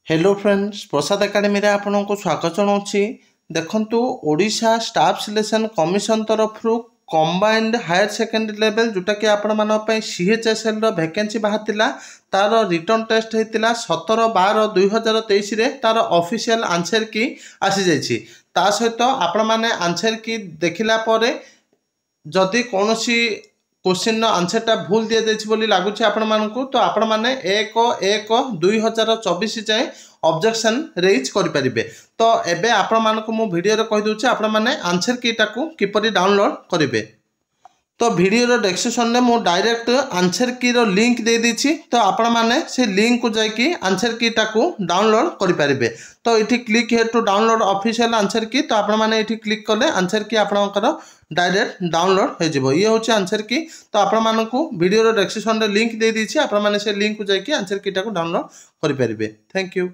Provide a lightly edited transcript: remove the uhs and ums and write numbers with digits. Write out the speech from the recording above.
Hello friends, प्रसाद academy रे आपनको स्वागत जनाऊँगी। देखंतु ओडिशा स्टाफ सिलेक्शन कमिशन तरफ कंबाइंड हायर सेकेंडरी लेवल जोटा कि आपण मान सीएचएसएल रो वैकेंसी बाहर तार रिटर्न टेस्ट होता 17/12/2023 रे तार ऑफिशियल आंसर की आसी जाइछि। ता सहित आपण माने आंसर की देखिला परे जदि कौनसी क्वेश्चन आंसरटा भूल दि जाइए लगुच आपण मानक तो आपण मैंने 1/1/2024 जाए ऑब्जेक्शन रेज करें। तो एबे आपण मानक मु वीडियो कही दूचे आपण मैंने आंसर कीटा को किपरि डाउनलोड करेंगे। तो वीडियो डिस्क्रिप्शन में मुझे डायरेक्ट आंसर की लिंक दे दीची। तो आपण मैंने से लिंक को जाकि आंसर कीटा को डाउनलोड करेंगे। तो ये click here to download official answer key. तो आपण मैंने ये क्लिक कले आंसर की आपणकर डायरेक्ट डाउनलोड हो ये हूँ आंसर की। तो आपण मानक वीडियो डिस्क्रिप्शन में लिंक दे दीची। आपण मैंने से लिंक को जाकि आंसर कीटा को डाउनलोड करेंगे। Thank you.